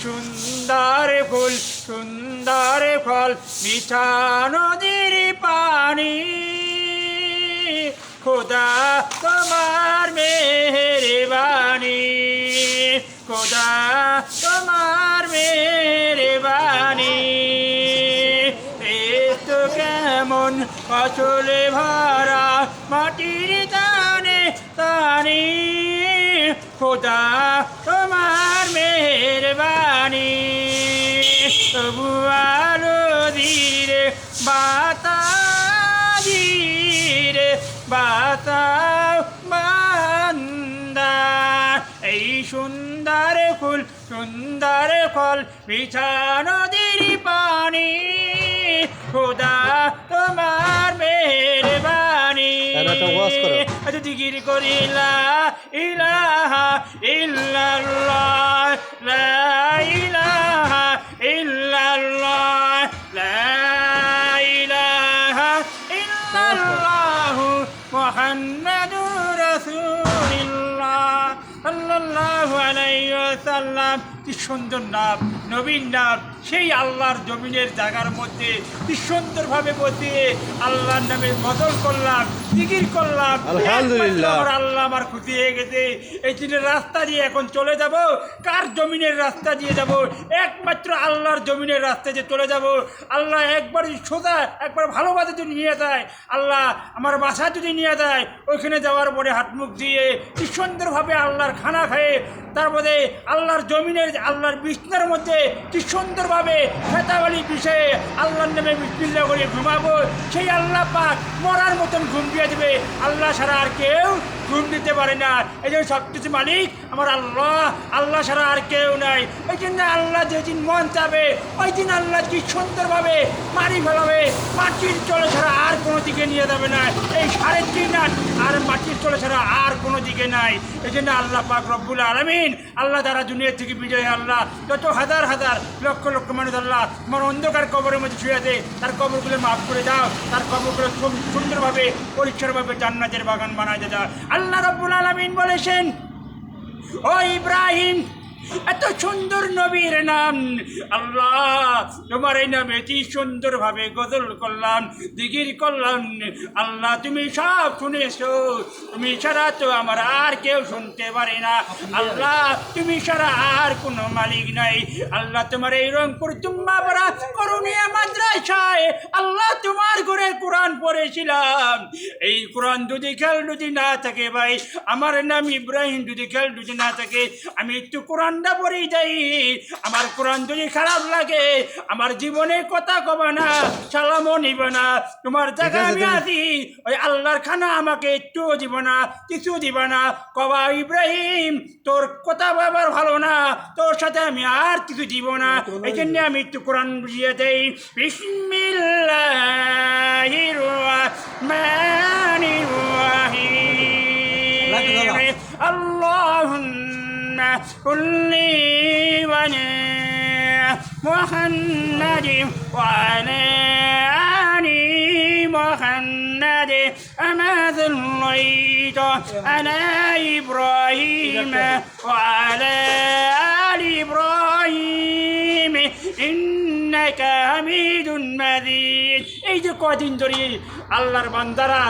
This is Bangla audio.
সুন্দর ফুল সুন্দর ফল মিঠা নদীর পানি খোদা তোমার মেহেরবানি খোদা তোমার মেহেরবানি তো কেমন ফসলে ভরা মাটির দানে তানি খোদা তোমার মেহেরবানি তবু আলো ধীরে বাতাজিরে বাতাও বান্দা এই সুন্দর ফুল সুন্দর ফল মিঠা নদীর পানি খোদা তোমার মেহেরবানি আজ জিকির করিলা ইলাহা ইল্লাল্লাহ লা ইলাহা ইল্লাল্লাহ লা ইলাহা ইল্লাল্লাহ মুহাম্মাদুর রাসূলুল্লাহ সাল্লাল্লাহু আলাইহি ওয়াসাল্লাম। কি সুন্দর নাম, নবীর নাম। সেই আল্লাহর জমিনের জায়গার মধ্যে কি সুন্দরভাবে বসিয়ে আল্লাহর নামে বদল করলাম, জিকির করলাম, আলহামদুলিল্লাহ। আল্লাহ আমার খুশি হয়ে গেছে। এই দিনের রাস্তা দিয়ে এখন চলে যাব, কার জমিনের রাস্তা দিয়ে যাব? একমাত্র আল্লাহর জমিনের রাস্তা দিয়ে চলে যাব। আল্লাহ একবার সোজা একবার ভালোবাসা যদি নিয়ে যায়, আল্লাহ আমার বাসা যদি নিয়ে যায়, ওইখানে যাওয়ার পরে হাত মুখ দিয়ে কি সুন্দরভাবে আল্লাহর খানা খায়ে তারপরে আল্লাহর জমিনের আল্লাহর বিছনার মধ্যে কি সুন্দরভাবে খেতাবালি বিষয়ে আল্লাহর নামে বিসমিল্লাহ করে ঘুমাবো। সেই আল্লাহ পাক মরার মতন ঘুম দিয়ে দেবে। আল্লাহ ছাড়া আর কেউ ঘুম দিতে পারে না। এই জন্য সব কিছু মালিক আমার আল্লাহ, আল্লাহ ছাড়া আর কেউ নাই। ওই জন্য আল্লাহ যেদিন মন চাবে ওই দিন আল্লাহ কি সুন্দরভাবে মারি ফেলাবে। মাটির চলে ছাড়া আর কোনো দিকে নিয়ে যাবে না। এই 3.5 হাত আর মাটির চলে ছাড়া আর কোনো দিকে নাই। এই জন্য আল্লাহ পাক রব্বুল আলামিন আল্লাহ দ্বারা দুনিয়া থেকে বিজয় আল্লাহ যত হাজার হাজার লক্ষ লক্ষ মানুষ আল্লাহ আমার অন্ধকার কবরের মধ্যে শুয়ে আছে, তার কবরগুলো মাফ করে দাও, তার কবরগুলো সুন্দরভাবে পরিষ্কারভাবে জান্নাতের বাগান বানায় দাও। আল্লাহ রব্বুল আলামিন বলেছেন, ও ইব্রাহিম, এত সুন্দর নবীর নাম আল্লাহ, তোমার এই নামে কি সুন্দরভাবে গজল করলাম, জিকির করলাম। আল্লাহ তুমি সব শুনেছো, তুমি ছাড়া তো আমার আর কেউ শুনতে পারে না। আল্লাহ তুমি ছাড়া আর কোনো মালিক নাই। আল্লাহ তোমার এই রংপুর তুম্বাপাড়া করুণিয়া মাদ্রাসায় আল্লাহ তোমার ঘরে কোরআন পড়েছিলাম। এই কোরআন যদি খেল যদি না থাকে ভাই, আমার নাম ইব্রাহিম যদি খেল যদি না থাকে, আমি একটু কোরআনটা পড়েই যাই। আমার কোরআন যদি খারাপ লাগে আমার জীবনে কথা কবে না, সালামও নিবে না। তোমার জায়গায় আমি আছি, ওই আল্লাহর খানা আমাকে একটু দিব না, কিছু দিব না। কবা ইব্রাহিম তোর কথা বাবার ভালো না, তোর সাথে আমি আর কিছু দিব না। এই জন্য আমি একটু কোরআন বুঝিয়ে দেই। বিসমিল্লাহির রাহমানির রাহিম। আল্লাহুম্মা সাল্লি আলা মুহাম্মাদিন ওয়া আলা আলি মুহাম্মাদিন কামা সাল্লাইতা আলা ইব্রাহিম ওয়া আলা আলি ইব্রাহিম ইন্নাকা হামিদুন মাজিদ। এই যে কদিন ধরে আল্লাহর বান্দারা